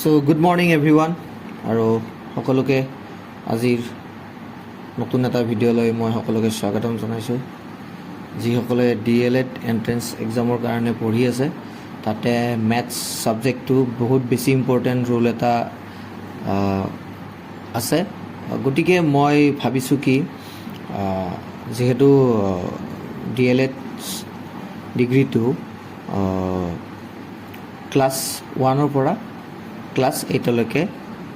So good morning everyone আৰু সকলোকে আজিৰ নতুন এটা ভিডিঅ'লৈ মই সকলোকে স্বাগতম জনাইছোঁ। যিসকলে DLED এণ্ট্ৰেন্স এক্সামৰ কাৰণে পঢ়ি আছে তাতে মেথছ ছাবজেক্টটো বহুত বেছি ইম্পৰ্টেণ্ট ৰোল এটা আছে। গতিকে মই ভাবিছোঁ কি যিহেতু DLED ডিগ্ৰীটো ক্লাছ 1ৰ পৰা ক্লাছ 8লৈকে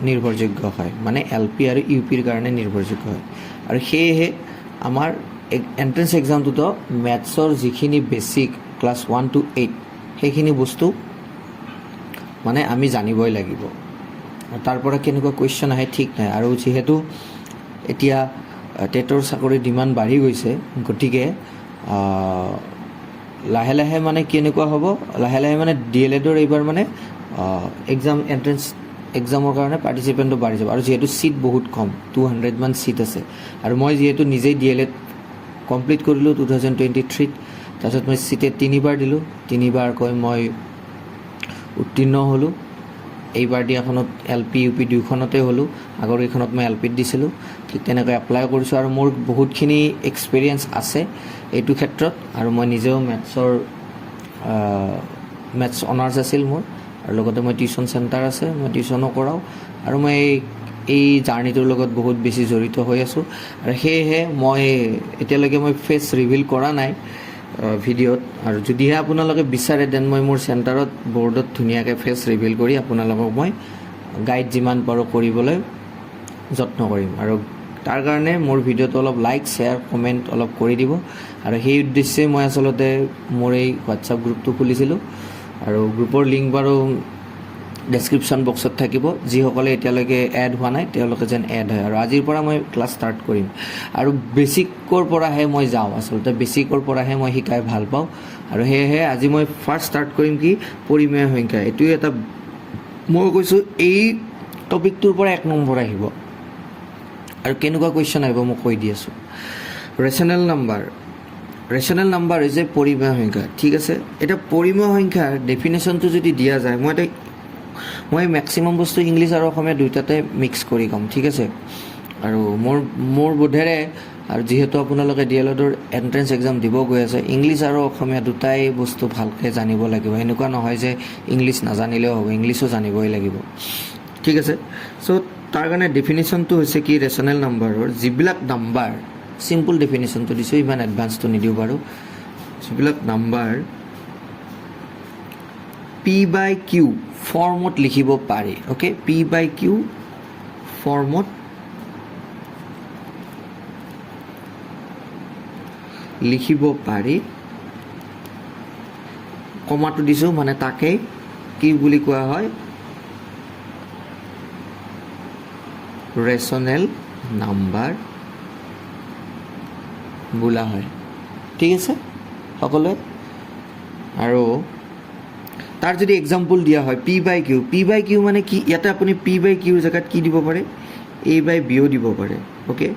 নিৰ্ভৰযোগ্য হয়, মানে LP আৰু UPৰ কাৰণে নিৰ্ভৰযোগ্য হয়। আৰু সেয়েহে আমাৰ এণ্ট্ৰেন্স এক্সামটোতো মেথছৰ যিখিনি বেছিক ক্লাছ 1 to 8 সেইখিনি বস্তু মানে আমি জানিবই লাগিব। তাৰ পৰা কেনেকুৱা কুৱেশ্যন আহে ঠিক নাই। আৰু যিহেতু এতিয়া টেটৰ চাকৰিৰ ডিমাণ্ড বাঢ়ি গৈছে, গতিকে লাহে লাহে মানে কেনেকুৱা হ'ব, লাহে লাহে মানে DLEDৰ এইবাৰ মানে এণ্ট্ৰেন্স এক্সামৰ কাৰণে পাৰ্টিচিপেণ্টটো বাঢ়ি যাব। আৰু যিহেতু ছিট বহুত কম, 200 মান ছিট আছে। আৰু মই যিহেতু নিজেই DLED কমপ্লিট কৰিলোঁ 2023, তাৰপিছত মই ছিটেট 3বাৰ দিলোঁ, 3বাৰকৈ মই উত্তীৰ্ণ হ'লোঁ। এইবাৰ দিয়াখনত LP UP দুয়োখনতে হ'লোঁ। আগৰ কেইখনত মই LPত দিছিলোঁ। ঠিক তেনেকৈ এপ্লাই কৰিছোঁ আৰু মোৰ বহুতখিনি এক্সপিৰিয়েঞ্চ আছে এইটো ক্ষেত্ৰত। আৰু মই নিজেও মেথছ অনাৰ্ছ আছিল মোৰ, আৰু লগতে মই টিউশ্যন চেণ্টাৰ আছে, মই টিউশ্যনো কৰাওঁ। আৰু মই এই জাৰ্ণিটোৰ লগত বহুত বেছি জড়িত হৈ আছোঁ। আৰু সেয়েহে মই এতিয়ালৈকে মই ফেচ ৰিভিল কৰা নাই ভিডিঅ'ত। আৰু যদিহে আপোনালোকে বিচাৰে দেন মই মোৰ চেণ্টাৰত বৰ্ডত ধুনীয়াকৈ ফেচ ৰিভিল কৰি আপোনালোকক মই গাইড যিমান পাৰোঁ কৰিবলৈ যত্ন কৰিম। আৰু তাৰ কাৰণে মোৰ ভিডিঅ'টো অলপ লাইক শ্বেয়াৰ কমেণ্ট অলপ কৰি দিব। আৰু সেই উদ্দেশ্যে মই আচলতে মোৰ এই হোৱাটছআপ গ্ৰুপটো খুলিছিলোঁ। আৰু গ্ৰুপৰ লিংক বাৰু ডেছক্ৰিপশ্যন বক্সত থাকিব। যিসকলে এতিয়ালৈকে এড হোৱা নাই তেওঁলোকে যেন এড হয়। আৰু আজিৰ পৰা মই ক্লাছ ষ্টাৰ্ট কৰিম। আৰু বেছিকৰ পৰাহে মই যাওঁ, আচলতে বেছিকৰ পৰাহে মই শিকাই ভাল পাওঁ। আৰু সেয়েহে আজি মই ফাৰ্ষ্ট ষ্টাৰ্ট কৰিম কি পৰিমেয় সংখ্যা। এইটোৱে এটা মই কৈছোঁ এই টপিকটোৰ পৰা 1 নম্বৰ আহিব। আৰু কেনেকুৱা কুৱেশ্যন আহিব মই কৈ দি আছোঁ। ৰেচনেল নাম্বাৰ হৈছে পৰিমেয় সংখ্যা। ঠিক আছে, এতিয়া পৰিমেয় সংখ্যাৰ ডেফিনেশ্যনটো যদি দিয়া যায়, মই মেক্সিমাম বস্তু ইংলিছ আৰু অসমীয়া দুয়োটাতে মিক্স কৰি ক'ম। ঠিক আছে, আৰু মোৰ বোধেৰে আৰু যিহেতু আপোনালোকে DLEDৰ এণ্ট্ৰেন্স এক্সাম দিব গৈ আছে, ইংলিছ আৰু অসমীয়া দুটাই বস্তু ভালকৈ জানিব লাগিব। এনেকুৱা নহয় যে ইংলিছ নাজানিলেও হ'ব, ইংলিছো জানিবই লাগিব। ঠিক আছে, চ' তাৰ কাৰণে ডেফিনেশ্যনটো হৈছে কি ৰেচনেল নাম্বাৰৰ যিবিলাক নাম্বাৰ, চিম্পল ডেফিনেশ্যনটো দিছোঁ, ইমান এডভান্সটো নিদিওঁ বাৰু। যিবিলাক নাম্বাৰ P/Q ফৰ্মত লিখিব পাৰি। অ'কে, P/Q ফৰ্মত লিখিব পাৰি, কমাটো দিছোঁ, মানে তাকে কি বুলি কোৱা হয়, ৰেচনেল নাম্বাৰ বোলা হয়। ঠিক আছে সকলোৱে। আৰু তাৰ যদি এক্সাম্পল দিয়া হয় P/Q মানে কি, ইয়াতে আপুনি P/Qৰ জেগাত কি দিব পাৰে, A/Bও দিব পাৰে। অ'কে,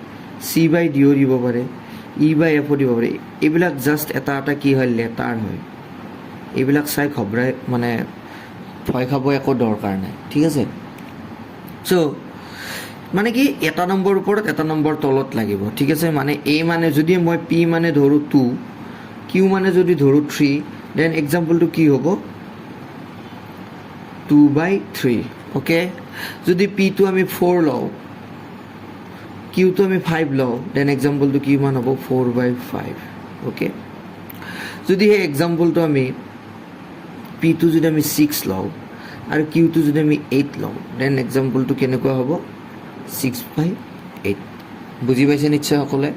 C/Dও দিব পাৰে, E/Fও দিব পাৰে। এইবিলাক জাষ্ট এটা এটা কি হয়, লেটাৰ হয়। এইবিলাক চাই ঘবৰাই মানে ভয় খাব একো দৰকাৰ নাই। ঠিক আছে, চ' মানে কি এটা নম্বৰ ওপৰত এটা নম্বৰ তলত লাগিব। ঠিক আছে, মানে A মানে যদি মই P মানে ধৰোঁ 2, Q মানে যদি ধৰোঁ 3, দেন এক্সাম্পলটো কি হ'ব 2/3। অ'কে, যদি Pটো আমি 4 লওঁ, Qটো আমি 5 লওঁ, দেন এক্সাম্পলটো কিমান হ'ব 4/5। অ'কে, যদি সেই এক্সাম্পলটো আমি Pটো যদি আমি 6 লওঁ আৰু Qটো যদি আমি 8 লওঁ, দেন এক্সাম্পলটো কেনেকুৱা হ'ব 6/8। বুজি পাইছে নিশ্চয় সকলোৱে।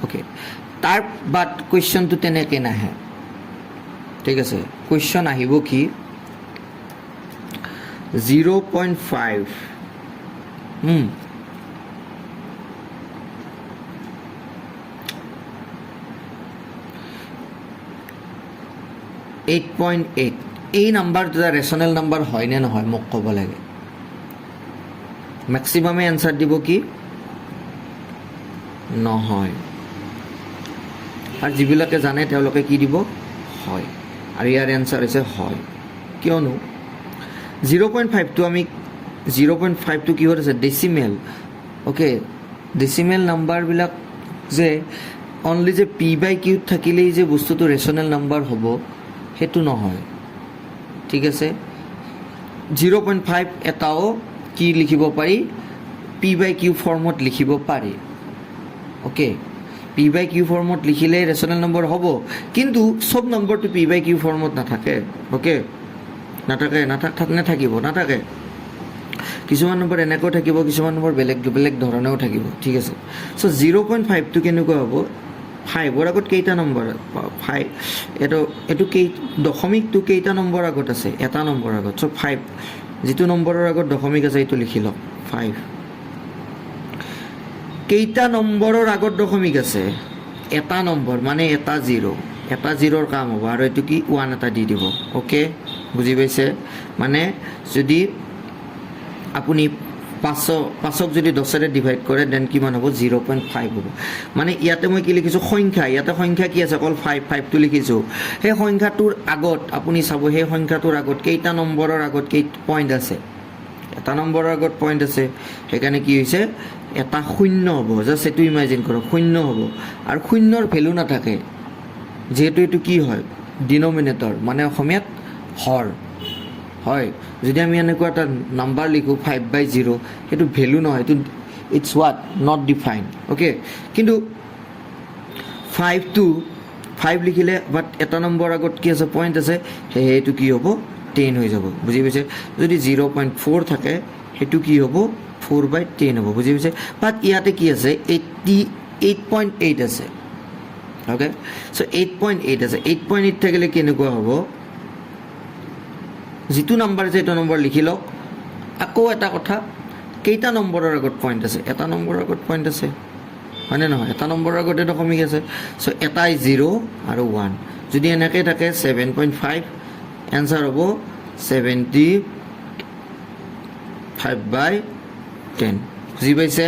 অ'কে, তাৰ বাদ কুৱেশ্যনটো তেনেকৈ নাহে। ঠিক আছে, কুৱেশ্যন আহিব কি 0.5 8.8 এই নাম্বাৰ দুটা ৰেচনেল নাম্বাৰ হয় নে নহয় মোক ক'ব লাগে। মেক্সিমামে এনচাৰ দিব কি নহয়, আৰু যিবিলাকে জানে তেওঁলোকে কি দিব হয়। আৰু ইয়াৰ এনচাৰ হৈছে হয়। কিয়নো 0.5টো আমি 0.5টো কিহত আছে ডেচিমেল অ'কে ডেচিমেল নাম্বাৰবিলাক যে অনলি যে পি বাই কিউত থাকিলেই যে বস্তুটো ৰেচনেল নাম্বাৰ হ'ব সেইটো নহয় ঠিক আছে 0.5 এটাও কি লিখিব পাৰি পি বাই কিউ ফৰ্মত লিখিব পাৰি অ'কে পি বাই কিউ ফৰ্মত লিখিলে ৰেচনেল নম্বৰ হ'ব কিন্তু চব নম্বৰটো পি বাই কিউ ফৰ্মত নাথাকে অ'কে নাথাকে কিছুমান নম্বৰ এনেকৈ থাকিব কিছুমান নম্বৰ বেলেগ বেলেগ ধৰণেও থাকিব ঠিক আছে চ' 0.5টো কেনেকুৱা হ'ব 5ৰ আগত কেইটা নম্বৰ 5 এইটো দশমিকটো কেইটা নম্বৰ আগত আছে এটা নম্বৰ আগত চ' 5 যিটো নম্বৰৰ আগত দশমিক আছে এইটো লিখি লওক 5 কেইটা নম্বৰৰ আগত দশমিক আছে এটা নম্বৰ মানে এটা জিৰ'ৰ কাম হ'ব আৰু এইটো কি 1 এটা দি দিব অ'কে বুজি পাইছে মানে যদি আপুনি 5ক যদি 10ৰে ডিভাইড কৰে দেন কিমান হ'ব 0.5 হ'ব মানে ইয়াতে মই কি লিখিছোঁ সংখ্যা কি আছে অকল 5টো লিখিছোঁ সেই সংখ্যাটোৰ আগত আপুনি চাব সেই সংখ্যাটোৰ আগত কেইটা নম্বৰৰ আগত পইণ্ট আছে এটা নম্বৰৰ আগত পইণ্ট আছে সেইকাৰণে কি হৈছে এটা শূন্য হ'ব জাষ্ট এইটো ইমাজিন কৰক শূন্য হ'ব আৰু শূন্যৰ ভেলু নাথাকে যিহেতু এইটো কি হয় ডিনমিনেটৰ মানে অসমীয়াত হৰ হয় যদি আমি এনেকুৱা এটা নাম্বাৰ লিখোঁ 5/0 সেইটো ভেলু নহয় এইটো it's what not define okay কিন্তু 5 লিখিলে বাট এটা নম্বৰ আগত কি আছে পইণ্ট আছে সেইটো কি হ'ব 10 হৈ যাব বুজি পাইছে যদি 0.4 থাকে সেইটো কি হ'ব 4/10 হ'ব বুজি পাইছে বাট ইয়াতে কি আছে 8.8 আছে অ'কে চ' 8.8 আছে 8.8 থাকিলে কেনেকুৱা হ'ব যিটো নম্বৰ আছে সেইটো নম্বৰ লিখি লওক আকৌ এটা কথা কেইটা নম্বৰৰ আগত পইণ্ট আছে এটা নম্বৰৰ আগত পইণ্ট আছে হয়নে নহয় এটা নম্বৰৰ আগতে দশমিক আছে চ' এটাই 0 আৰু 1 যদি এনেকৈ থাকে 7.5 এনচাৰ হ'ব 75/10 বুজি পাইছে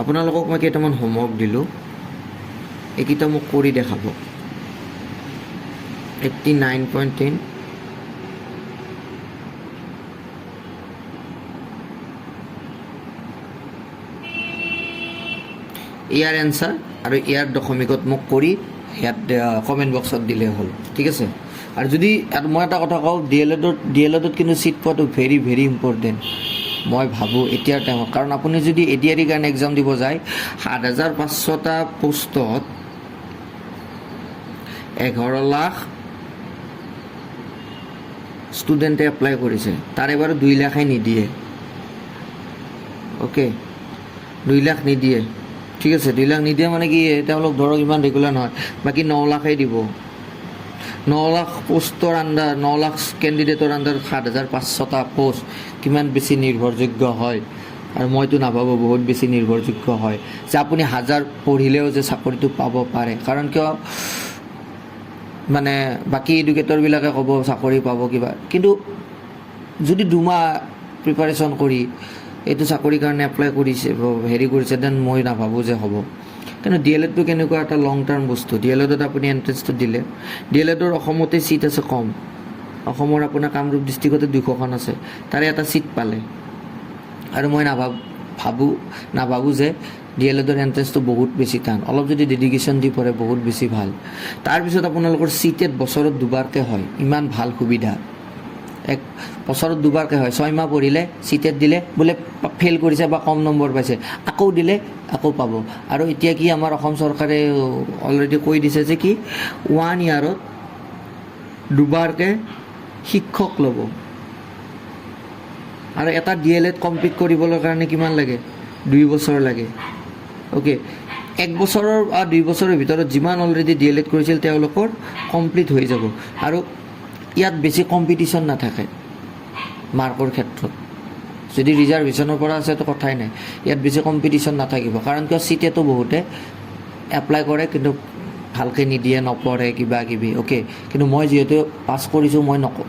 আপোনালোকক মই কেইটামান হোমৱৰ্ক দিলোঁ এইকেইটা মোক কৰি দেখাব 89.10 ইয়াৰ এনচাৰ আৰু ইয়াৰ দশমিকত মোক কৰি ইয়াত কমেণ্ট বক্সত দিলে হ'ল ঠিক আছে আৰু যদি মই এটা কথা কওঁ ডি এল এডত কিন্তু ছিট পোৱাটো ভেৰি ভেৰি ইম্পৰ্টেণ্ট মই ভাবোঁ এতিয়াৰ টাইমত কাৰণ আপুনি যদি এডিআৰইৰ কাৰণে এক্সাম দিব যায় 7,500টা পোষ্টত 11 লাখ ষ্টুডেণ্টে এপ্লাই কৰিছে তাৰে বাৰু 2 লাখে নিদিয়ে অ'কে 2 লাখ নিদিয়ে ঠিক আছে 2 লাখ নিদিয়ে মানে কি তেওঁলোক ধৰক ইমান ৰেগুলাৰ নহয় বাকী 9 লাখেই দিব 9 লাখ পোষ্টৰ আণ্ডাৰ 9 লাখ কেণ্ডিডেটৰ আণ্ডাৰ 7,500টা পোষ্ট কিমান বেছি নিৰ্ভৰযোগ্য হয় আৰু মইতো নাভাবোঁ বহুত বেছি নিৰ্ভৰযোগ্য হয় যে আপুনি 1000 পঢ়িলেও যে চাকৰিটো পাব পাৰে কাৰণ কিয় মানে বাকী এডুকেটৰবিলাকে ক'ব চাকৰি পাব কিবা কিন্তু যদি 2 মাহ প্ৰিপাৰেশ্যন কৰি এইটো চাকৰিৰ কাৰণে এপ্লাই কৰিছে হেৰি কৰিছে দেন মই নাভাবোঁ যে হ'ব কিন্তু ডি এল এডটো কেনেকুৱা এটা লং টাৰ্ম বস্তু ডি এল এডত আপুনি এণ্ট্ৰেঞ্চটো দিলে ডি এল এডৰ অসমতে ছিট আছে কম অসমৰ আপোনাৰ কামৰূপ ডিষ্ট্ৰিক্টতে 200খন আছে তাৰে এটা ছিট পালে আৰু মই নাভাবোঁ যে ডি এল এডৰ এণ্ট্ৰেঞ্চটো বহুত বেছি টান অলপ যদি ডেডিকেশ্যন দি পঢ়ে বহুত বেছি ভাল তাৰপিছত আপোনালোকৰ ছিটেট বছৰত 2বাৰকৈ হয় ইমান ভাল সুবিধা বছৰত 2বাৰকৈ হয় 6 মাহ পঢ়িলে ছিটেট দিলে বোলে ফেইল কৰিছে বা কম নম্বৰ পাইছে আকৌ দিলে আকৌ পাব আৰু এতিয়া কি আমাৰ অসম চৰকাৰে অলৰেডি কৈ দিছে যে কি 1 ইয়াৰত 2বাৰকৈ শিক্ষক ল'ব আৰু এটা ডি এল এড কমপ্লিট কৰিবলৈ কাৰণে কিমান লাগে 2 বছৰ লাগে অ'কে 1 বছৰৰ বা 2 বছৰৰ ভিতৰত যিমান অলৰেডি ডি এল এড কৰিছিল তেওঁলোকৰ কমপ্লিট হৈ যাব আৰু ইয়াত বেছি কম্পিটিশ্যন নাথাকে মাৰ্কৰ ক্ষেত্ৰত যদি ৰিজাৰ্ভেশ্যনৰ পৰা আছে তো কথাই নাই ইয়াত বেছি কম্পিটিশ্যন নাথাকিব কাৰণ কিয় ছিটেটো বহুতে এপ্লাই কৰে কিন্তু ভালকৈ নিদিয়ে নপঢ়ে কিবা কিবি অ'কে কিন্তু মই যিহেতু পাছ কৰিছোঁ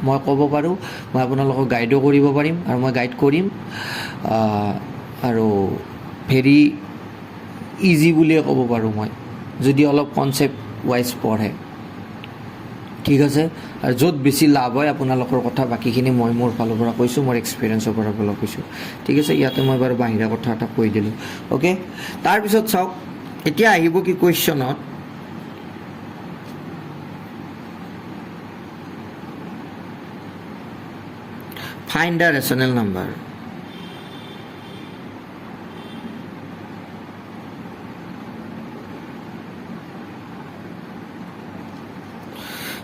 মই ক'ব পাৰোঁ মই আপোনালোকক গাইডো কৰিব পাৰিম আৰু মই গাইড কৰিম আৰু ভেৰি ইজি বুলিয়ে ক'ব পাৰোঁ মই যদি অলপ কনচেপ্ট ৱাইজ পঢ়ে ঠিক আছে আৰু য'ত বেছি লাভ হয় আপোনালোকৰ কথা বাকীখিনি মই মোৰ ফালৰ পৰা কৈছোঁ মোৰ এক্সপিৰিয়েঞ্চৰ পৰা কৈছোঁ ঠিক আছে ইয়াতে মই বাৰু বাহিৰা কথা এটা কৈ দিলোঁ অ'কে তাৰপিছত চাওক এতিয়া আহিব কি কুৱেশ্যনত ফাইণ্ড দ্য ৰেচনেল নাম্বাৰ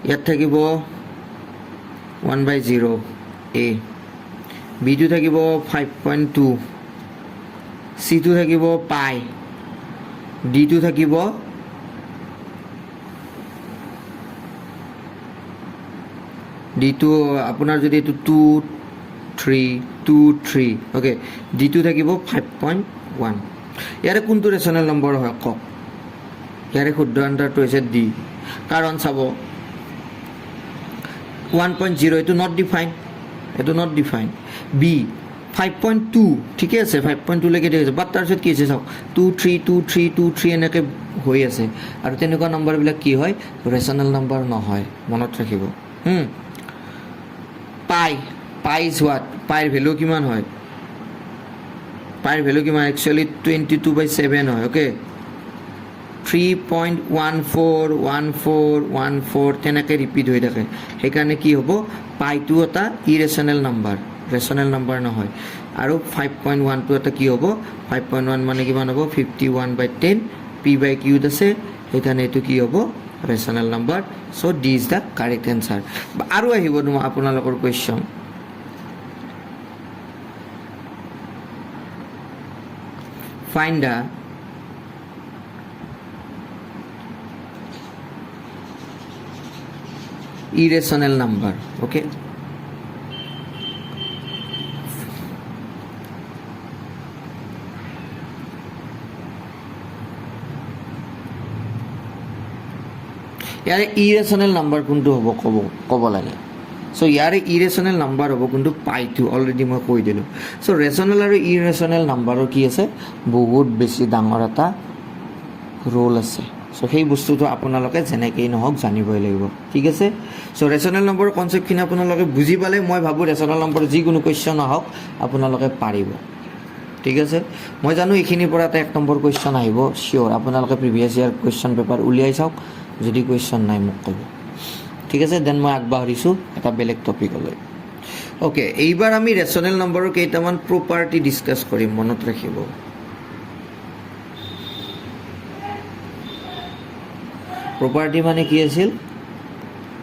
ইয়াত থাকিব 1/0 a b2 থাকিব 5.2 c2 থাকিব পাই d2 থাকিব d2 আপোনাৰ যদি এইটো 2 3 2 3 ওকে d2 থাকিব 5.1 ইয়াৰে কোনটো ৰেচনেল নম্বৰ হয় কওক ইয়াৰে শুদ্ধ আনসাৰটো হৈছে d কাৰণ চাব 1.0 এইটো নট ডিফাইন b 5.2 ঠিকে আছে 5.2 লৈকে ঠিক আছে বাট তাৰপিছত কি আছে চাওক 2 3 2 3 2 3 এনেকৈ হৈ আছে আৰু তেনেকুৱা নম্বৰবিলাক কি হয় ৰেচনেল নম্বৰ নহয় মনত ৰাখিব পাই ইজ হোৱাট পাইৰ ভেলু কিমান হয় পাইৰ ভেলু কিমান একচুৱেলি 22/7 হয় অ'কে 3.141414 তেনেকৈ ৰিপিট হৈ থাকে সেইকাৰণে কি হ'ব পাইটো এটা ইৰেচনেল নাম্বাৰ ৰেচনেল নাম্বাৰ নহয় আৰু 5.1টো এটা কি হ'ব 5.1 মানে কিমান হ'ব 51/10 p/q আছে সেইকাৰণে এইটো কি হ'ব rational number so' D is the correct answer আৰু আহিব আপোনালোকৰ question find the irrational number okay ইয়াৰে ইৰেচনেল নাম্বাৰ কোনটো হ'ব ক'ব লাগে চ' ইয়াৰে ইৰেচনেল নাম্বাৰ হ'ব কোনটো পাইটো অলৰেডি মই কৈ দিলোঁ চ' ৰেচনেল আৰু ইৰেচনেল নাম্বাৰৰ কি আছে বহুত বেছি ডাঙৰ এটা ৰোল আছে চ' সেই বস্তুটো আপোনালোকে যেনেকেই নহওক জানিবই লাগিব ঠিক আছে চ' ৰেচনেল নম্বৰৰ কনচেপ্টখিনি আপোনালোকে বুজি পালে মই ভাবোঁ ৰেচনেল নম্বৰ যিকোনো কুৱেশ্যন আহক আপোনালোকে পাৰিব ঠিক আছে মই জানো এইখিনিৰ পৰা এটা 1 নম্বৰ কুৱেশ্যন আহিব চিয়'ৰ আপোনালোকে প্ৰিভিয়াছ ইয়াৰ কুৱেশ্যন পেপাৰ উলিয়াই চাওক যদি কুৱেশ্যন নাই মোক ক'ব ঠিক আছে দেন মই আগবাঢ়িছোঁ এটা বেলেগ টপিকলৈ অ'কে এইবাৰ আমি ৰেচনেল নম্বৰৰ কেইটামান প্ৰপাৰ্টি ডিছকাছ কৰিম মনত ৰাখিব প্ৰপাৰ্টি মানে কি আছিল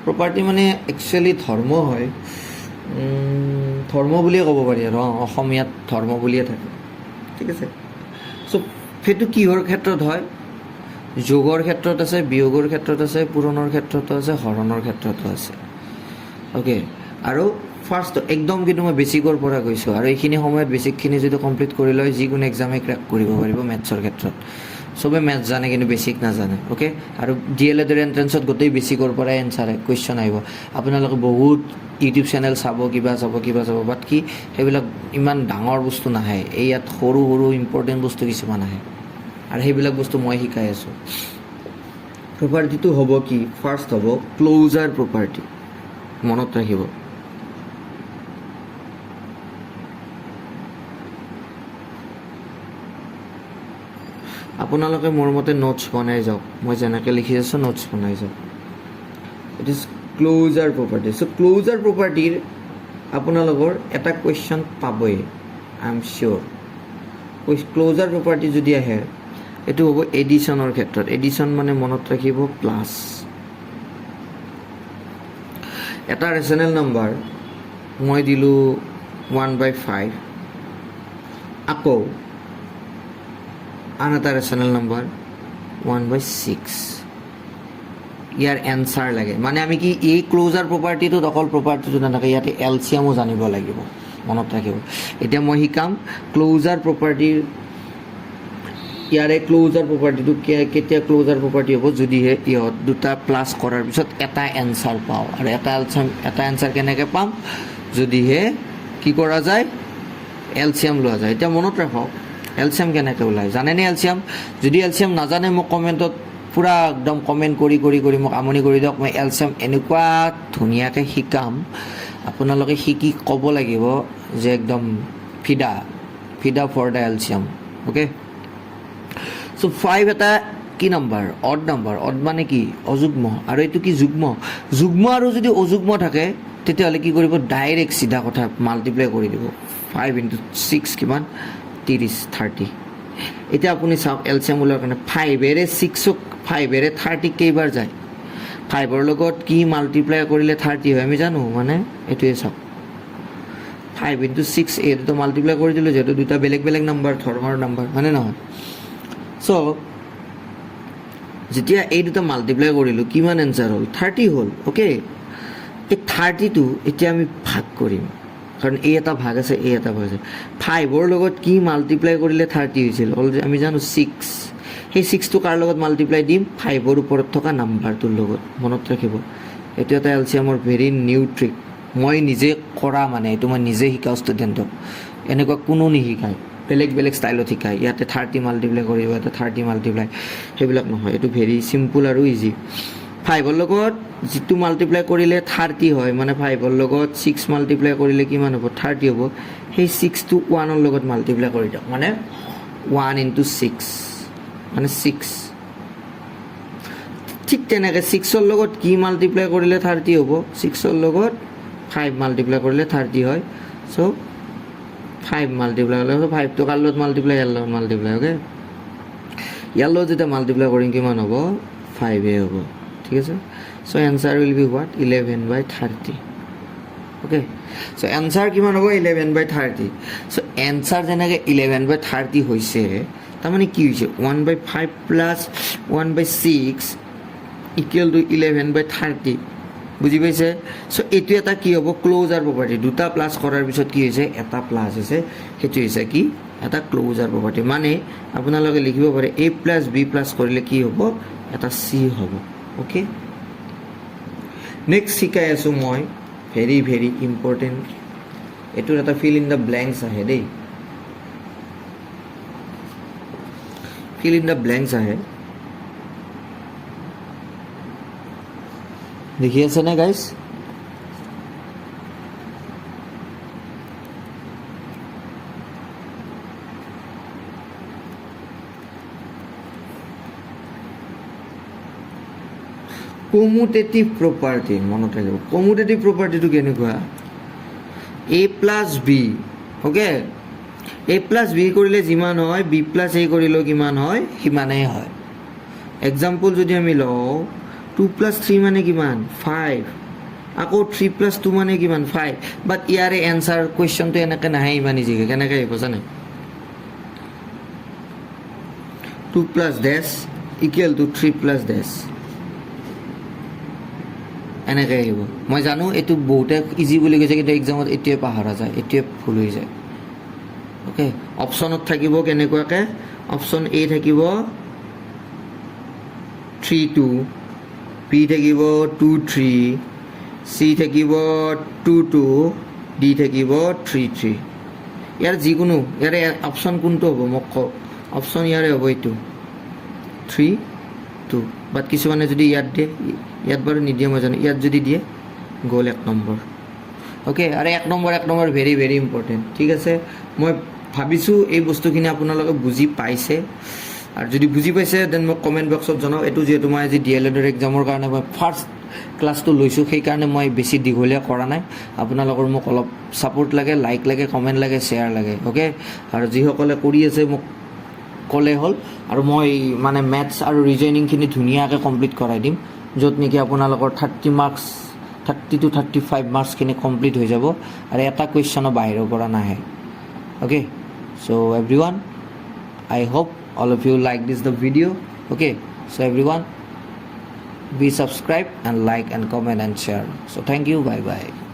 প্ৰপাৰ্টি মানে একচুৱেলি ধৰ্ম হয় ধৰ্ম বুলিয়ে ক'ব পাৰি আৰু অসমীয়াত ধৰ্ম বুলিয়ে থাকে ঠিক আছে চ' সেইটো কিহৰ ক্ষেত্ৰত হয় যোগৰ ক্ষেত্ৰত আছে বিয়োগৰ ক্ষেত্ৰত আছে পূৰণৰ ক্ষেত্ৰতো আছে হৰণৰ ক্ষেত্ৰতো আছে অ'কে আৰু ফাৰ্ষ্ট একদম কিন্তু মই বেছিকৰ পৰা গৈছোঁ আৰু এইখিনি সময়ত বেছিকখিনি যদি কমপ্লিট কৰি লয় যিকোনো এক্সামে ক্ৰেক কৰিব পাৰিব মেথছৰ ক্ষেত্ৰত চবে মেথছ জানে কিন্তু বেছিক নাজানে অ'কে আৰু DLEDৰ এণ্ট্ৰেঞ্চত গোটেই বেছিকৰ পৰাই এনচাৰ কুৱেশ্যন আহিব আপোনালোকে বহুত ইউটিউব চেনেল চাব কিবা চাব বাট কি সেইবিলাক ইমান ডাঙৰ বস্তু নাহে এই ইয়াত সৰু ইম্পৰ্টেণ্ট বস্তু কিছুমান আহে আৰু সেইবিলাক বস্তু মই শিকাই আছোঁ প্ৰপাৰ্টিটো হ'ব কি ফাৰ্ষ্ট হ'ব ক্ল'জাৰ প্ৰপাৰ্টি মনত ৰাখিব আপোনালোকে মোৰ মতে নোটছ বনাই যাওক মই যেনেকৈ লিখি আছোঁ নোটছ বনাই যাওক it is closure property so' closure প্ৰপাৰ্টিৰ আপোনালোকৰ এটা কুৱেশ্যন পাবই I am sure closure property যদি আহে এইটো হ'ব এডিশ্যনৰ ক্ষেত্ৰত এডিশ্যন মানে মনত ৰাখিব প্লাছ এটা ৰেচনেল নাম্বাৰ মই দিলোঁ 1/5 আকৌ আন এটা ৰেচনেল নাম্বাৰ 1/6 ইয়াৰ এনচাৰ লাগে মানে আমি কি এই ক্ল'জাৰ প্ৰপাৰ্টিটোত অকল প্ৰপাৰ্টিটো নাথাকে ইয়াতে এলচিএমো জানিব লাগিব মনত ৰাখিব এতিয়া মই শিকাম ক্ল'জাৰ প্ৰপাৰ্টিৰ ইয়াৰে ক্ল'জাৰ প্ৰপাৰ্টিটো কেতিয়া ক্ল'জাৰ প্ৰপাৰ্টি হ'ব যদিহে ইহঁত দুটা প্লাছ কৰাৰ পিছত এটা এনচাৰ পাওঁ আৰু এটা এনচাৰ কেনেকৈ পাম যদিহে কি কৰা যায় এলচিএম লোৱা যায় এতিয়া মনত ৰাখক এলচিএম কেনেকৈ ওলায় জানেনে এলচিএম যদি এলচিএম নাজানে মোক কমেণ্টত পূৰা একদম কমেণ্ট কৰি মোক আমনি কৰি দিয়ক। মই এলচিয়াম এনেকুৱা ধুনীয়াকৈ শিকাম, আপোনালোকে শিকি ক'ব লাগিব যে একদম ফিদা ফৰ দ্য এলচিয়াম। অ'কে, চ' 5 এটা কি নম্বৰ? Odd number. অড মানে কি? অযুগ্ম। আৰু এইটো কি? যুগ্ম আৰু যদি অযুগ্ম থাকে তেতিয়াহ'লে কি কৰিব? ডাইৰেক্ট চিধা কথা মাল্টিপ্লাই কৰি দিব। 5 × 6 কিমান? 30। এতিয়া আপুনি চাওক এলচিয়াম ওলোৱাৰ কাৰণে 5এৰে 6ক 5এৰে 30 কেইবাৰ যায়? 5ৰ লগত কি মাল্টিপ্লাই কৰিলে 30 হয় আমি জানো, মানে এইটোৱে চাওক 5 × 6 এই দুটা মাল্টিপ্লাই কৰি দিলোঁ, যিহেতু দুটা বেলেগ বেলেগ নাম্বাৰ, ধৰ্মৰ নাম্বাৰ, হয়নে নহয়? চ' যেতিয়া এই দুটা মাল্টিপ্লাই কৰিলোঁ কিমান এনচাৰ হ'ল? 30 হ'ল। অ'কে, এই 30টো এতিয়া আমি ভাগ কৰিম, কাৰণ এই এটা ভাগ আছে, এই এটা ভাগ আছে। 5ৰ লগত কি মাল্টিপ্লাই কৰিলে 30 হৈছিল? অলৰেডি আমি জানো 6। সেই 6টো কাৰ লগত মাল্টিপ্লাই দিম? 5ৰ ওপৰত থকা নাম্বাৰটোৰ লগত। মনত ৰাখিব, এইটো এটা এলচিয়ামৰ ভেৰি নিউ ট্ৰিক। মই নিজে কৰা, মানে এইটো মই নিজে শিকাওঁ ষ্টুডেণ্টক। এনেকুৱা কোনো নিশিকায়, বেলেগ বেলেগ ষ্টাইলত শিকায়। ইয়াতে 30 মাল্টিপ্লাই কৰিব, ইয়াতে 30 মাল্টিপ্লাই, সেইবিলাক নহয়। এইটো ভেৰি চিম্পুল আৰু ইজি। 5ৰ লগত যিটো মাল্টিপ্লাই কৰিলে 30 হয়, মানে 5ৰ লগত 6 মাল্টিপ্লাই কৰিলে কিমান হ'ব? 30 হ'ব। সেই 6টো 1ৰ লগত মাল্টিপ্লাই কৰি দিয়ক, মানে 1 × 6 মানে 6। ঠিক তেনেকৈ 6ৰ লগত কি মাল্টিপ্লাই কৰিলে 30 হ'ব? 6ৰ লগত 5 মাল্টিপ্লাই কৰিলে 30 হয়। চ' 5 মাল্টিপ্লাই হ'লে 5টো কাৰ লগত মাল্টিপ্লাই? ইয়াৰ লগত মাল্টিপ্লাই। অ'কে, ইয়াৰ লগত যেতিয়া মাল্টিপ্লাই কৰিম কিমান হ'ব? 5 হ'ব। ঠিক আছে, so' answer will be what? 11/30। Okay, so' answer কিমান হ'ব? 11/30। চ' এনচাৰ যেনেকৈ 11/30 হৈছে, তাৰমানে কি হৈছে? 1/5 + 1/6 = 11/30। বুজি পাইছে? চ' এইটো এটা কি হ'ব? Closure property. দুটা প্লাছ কৰাৰ পিছত কি হৈছে? এটা প্লাছ হৈছে, সেইটো হৈছে কি? এটা ক্ল'জাৰ প্ৰপাৰ্টি। মানে আপোনালোকে লিখিব পাৰে A + B প্লাছ কৰিলে কি হ'ব? এটা C হ'ব। অ'কে, নেক্সট শিকাই আছোঁ মই, ভেৰি ইম্পৰ্টেণ্ট। এইটোৰ এটা ফিল ইন দ্য ব্লেংকছ আহে দেই, ফিল ইন দ্য ব্লেংকছ আহে। দেখি আছেনে গাইজ? কমুটেটিভ প্ৰপাৰ্টি মনত ৰাখিব। কমুটেটিভ প্ৰপাৰ্টিটো কেনেকুৱা? A + B। Okay, A + B কৰিলে যিমান হয়, B + A কৰিলেও কিমান হয়? সিমানেই হয়। এক্সাম্পল যদি আমি লওঁ, 2 + 3 মানে কিমান? 5। আকৌ 3 + 2 মানে কিমান? 5। বাট ইয়াৰে এনচাৰ কুৱেশ্যনটো এনেকৈ নাহে ইমান ইজিকৈ। কেনেকৈ আহিব জানে? 2 + ডেছ = 3 + ডেছ, এনেকৈ আহিব। মই জানো এইটো বহুতে ইজি বুলি কৈছে, কিন্তু এক্সামত এইটোৱে পাহৰা যায়, এইটোৱে ভুল হৈ যায়। অ'কে, অপশ্যনত থাকিব কেনেকুৱাকৈ? অপশ্যন A থাকিব 3 2, B থাকিব 2 3, C থাকিব 2 2, D থাকিব 3 3। ইয়াৰ যিকোনো, ইয়াৰে অপশ্যন কোনটো হ'ব মোক কওক? অপশ্যন ইয়াৰে হ'ব এইটো 3 2। বাট কিছুমানে যদি ইয়াত দিয়ে, ইয়াত বাৰু নিদিয়ে মই জানো, ইয়াত যদি দিয়ে গ'ল 1 নম্বৰ। অ'কে, আৰু 1 নম্বৰ ভেৰি ইম্পৰ্টেণ্ট। ঠিক আছে, মই ভাবিছোঁ এই বস্তুখিনি আপোনালোকে বুজি পাইছে, আৰু যদি বুজি পাইছে দেন মোক কমেণ্ট বক্সত জনাওক। এইটো যিহেতু মই আজি DLEDৰ এক্সামৰ কাৰণে মই ফাৰ্ষ্ট ক্লাছটো লৈছোঁ, সেইকাৰণে মই বেছি দীঘলীয়া কৰা নাই। আপোনালোকৰ মোক অলপ ছাপোৰ্ট লাগে, লাইক লাগে, কমেণ্ট লাগে, শ্বেয়াৰ লাগে। অ'কে, আৰু যিসকলে কৰি আছে মোক ক'লে হ'ল, আৰু মই মানে মেথছ আৰু ৰিজনিংখিনি ধুনীয়াকৈ কমপ্লিট কৰাই দিম, য'ত নেকি আপোনালোকৰ 30 মাৰ্কছ 30 to 35 মাৰ্কছখিনি কমপ্লিট হৈ যাব, আৰু এটা কুৱেশ্যনো বাহিৰৰ পৰা নাহে। Okay, so' everyone, I hope all of you like the video. Okay, so everyone, be subscribe and like and comment and share. So thank you, bye bye.